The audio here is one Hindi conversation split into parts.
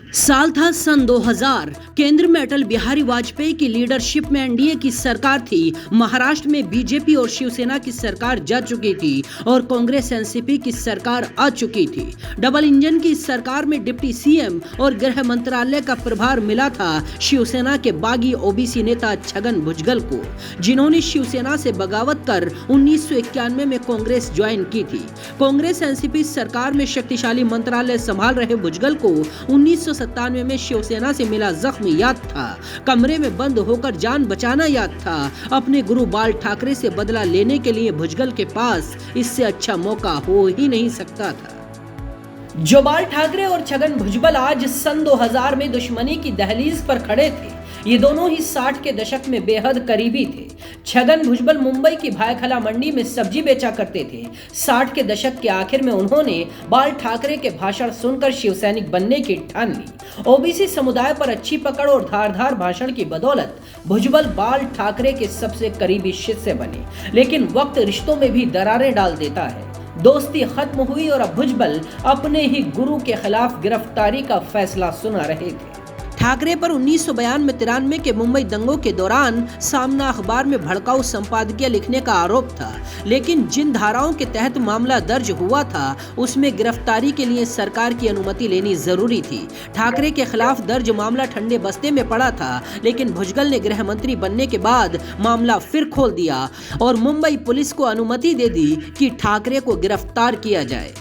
साल था सन 2000। केंद्र में अटल बिहारी वाजपेयी की लीडरशिप में एनडीए की सरकार थी। महाराष्ट्र में बीजेपी और शिवसेना की सरकार जा चुकी थी और कांग्रेस एनसीपी की सरकार आ चुकी थी। डबल इंजन की सरकार में डिप्टी सीएम और गृह मंत्रालय का प्रभार मिला था शिवसेना के बागी ओबीसी नेता छगन भुजबल को, जिन्होंने शिवसेना से बगावत कर 1991 में कांग्रेस ज्वाइन की थी। कांग्रेस एनसीपी सरकार में शक्तिशाली मंत्रालय संभाल रहे भुजबल को 1997 में शिवसेना से मिला जख्म याद था। कमरे में बंद होकर जान बचाना याद था। अपने गुरु बाल ठाकरे से बदला लेने के लिए भुजबल के पास इससे अच्छा मौका हो ही नहीं सकता था। जो बाल ठाकरे और छगन भुजबल आज सन 2000 में दुश्मनी की दहलीज पर खड़े थे, ये दोनों ही 60 के दशक में बेहद करीबी थे। छगन भुजबल मुंबई की भायखला मंडी में सब्जी बेचा करते थे। 60 के दशक के आखिर में उन्होंने बाल ठाकरे के भाषण सुनकर शिवसैनिक बनने की ठान ली। ओबीसी समुदाय पर अच्छी पकड़ और धारदार भाषण की बदौलत भुजबल बाल ठाकरे के सबसे करीबी शिष्य बने। लेकिन वक्त रिश्तों में भी दरारें डाल देता है। दोस्ती खत्म हुई और अब भुजबल अपने ही गुरु के खिलाफ गिरफ्तारी का फैसला सुना रहे थे। ठाकरे पर 1992 के मुंबई दंगों के दौरान सामना अखबार में भड़काऊ संपादकीय लिखने का आरोप था, लेकिन जिन धाराओं के तहत मामला दर्ज हुआ था उसमें गिरफ्तारी के लिए सरकार की अनुमति लेनी जरूरी थी। ठाकरे के खिलाफ दर्ज मामला ठंडे बस्ते में पड़ा था, लेकिन भुजबल ने गृह मंत्री बनने के बाद मामला फिर खोल दिया और मुंबई पुलिस को अनुमति दे दी कि ठाकरे को गिरफ्तार किया जाए।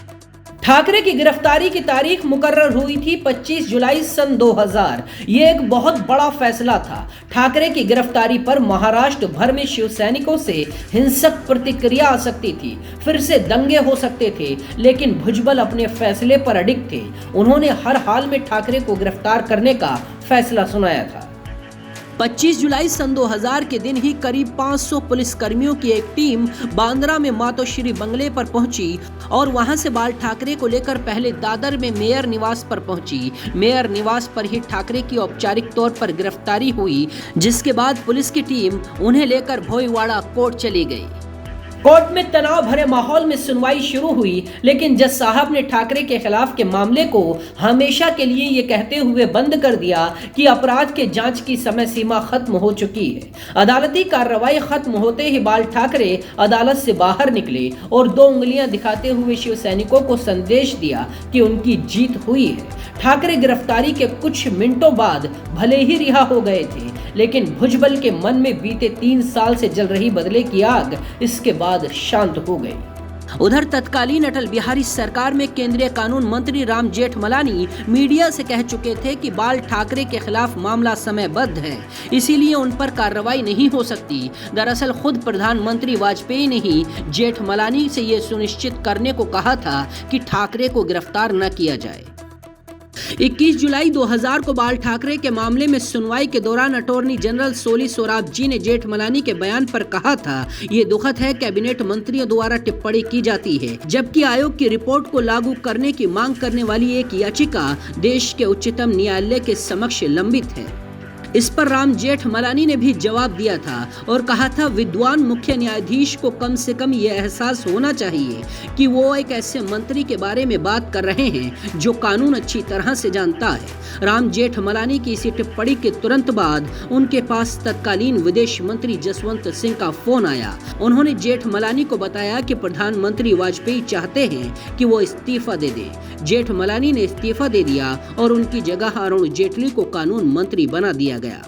ठाकरे की गिरफ्तारी की तारीख मुकर्रर हुई थी 25 जुलाई सन 2000। ये एक बहुत बड़ा फैसला था। ठाकरे की गिरफ्तारी पर महाराष्ट्र भर में शिवसैनिकों से हिंसक प्रतिक्रिया आ सकती थी, फिर से दंगे हो सकते थे, लेकिन भुजबल अपने फैसले पर अडिग थे। उन्होंने हर हाल में ठाकरे को गिरफ्तार करने का फैसला सुनाया था। 25 जुलाई सन 2000 के दिन ही करीब 500 पुलिस कर्मियों की एक टीम बांद्रा में मातोश्री बंगले पर पहुंची और वहां से बाल ठाकरे को लेकर पहले दादर में मेयर निवास पर पहुंची। मेयर निवास पर ही ठाकरे की औपचारिक तौर पर गिरफ्तारी हुई, जिसके बाद पुलिस की टीम उन्हें लेकर भोईवाड़ा कोर्ट चली गई। कोर्ट में तनाव भरे माहौल में सुनवाई शुरू हुई, लेकिन जज साहब ने ठाकरे के खिलाफ के मामले को हमेशा के लिए ये कहते हुए बंद कर दिया कि अपराध के जांच की समय सीमा खत्म हो चुकी है। अदालती कार्रवाई खत्म होते ही बाल ठाकरे अदालत से बाहर निकले और 2 उंगलियां दिखाते हुए शिव सैनिकों को संदेश दिया कि उनकी जीत हुई है। ठाकरे गिरफ्तारी के कुछ मिनटों बाद भले ही रिहा हो गए थे, लेकिन भुजबल के मन में बीते 3 साल से जल रही बदले की आग इसके बाद शांत हो गई। उधर तत्कालीन अटल बिहारी सरकार में केंद्रीय कानून मंत्री राम जेठमलानी मीडिया से कह चुके थे कि बाल ठाकरे के खिलाफ मामला समयबद्ध है, इसीलिए उन पर कार्रवाई नहीं हो सकती। दरअसल खुद प्रधानमंत्री वाजपेयी ने ही जेठमलानी से ये सुनिश्चित करने को कहा था कि ठाकरे को गिरफ्तार न किया जाए। 21 जुलाई 2000 को बाल ठाकरे के मामले में सुनवाई के दौरान अटॉर्नी जनरल सोली सोराब जी ने जेठमलानी के बयान पर कहा था, ये दुखद है कैबिनेट मंत्रियों द्वारा टिप्पणी की जाती है, जबकि आयोग की रिपोर्ट को लागू करने की मांग करने वाली एक याचिका देश के उच्चतम न्यायालय के समक्ष लंबित है। इस पर राम जेठमलानी ने भी जवाब दिया था और कहा था, विद्वान मुख्य न्यायाधीश को कम से कम ये एहसास होना चाहिए कि वो एक ऐसे मंत्री के बारे में बात कर रहे हैं जो कानून अच्छी तरह से जानता है। राम जेठमलानी की इसी टिप्पणी के तुरंत बाद उनके पास तत्कालीन विदेश मंत्री जसवंत सिंह का फोन आया। उन्होंने जेठमलानी को बताया कि प्रधानमंत्री वाजपेयी चाहते हैं कि वो इस्तीफा दे दे। जेठमलानी ने इस्तीफा दे दिया और उनकी जगह अरुण जेटली को कानून मंत्री बना दिया गया।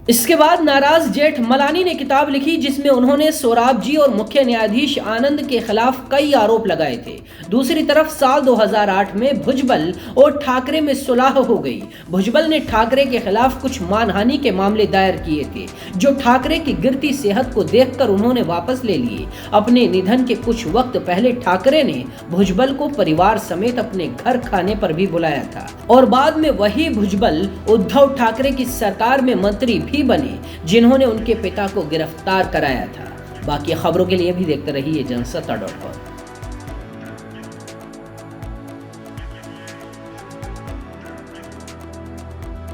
इसके बाद नाराज जेठमलानी ने किताब लिखी, जिसमें उन्होंने सोराब जी और मुख्य न्यायाधीश आनंद के खिलाफ कई आरोप लगाए थे। दूसरी तरफ साल 2008 में भुजबल और ठाकरे में सुलह हो गई। भुजबल ने ठाकरे के खिलाफ कुछ मानहानि के मामले दायर किए थे, जो ठाकरे की गिरती सेहत को देखकर उन्होंने वापस ले लिए। अपने निधन के कुछ वक्त पहले ठाकरे ने भुजबल को परिवार समेत अपने घर खाने पर भी बुलाया था और बाद में वही भुजबल उद्धव ठाकरे की सरकार में मंत्री भी बने, जिन्होंने उनके पिता को गिरफ्तार कराया था। बाकी खबरों के लिए भी देखते रहिए जनसत्ता.com।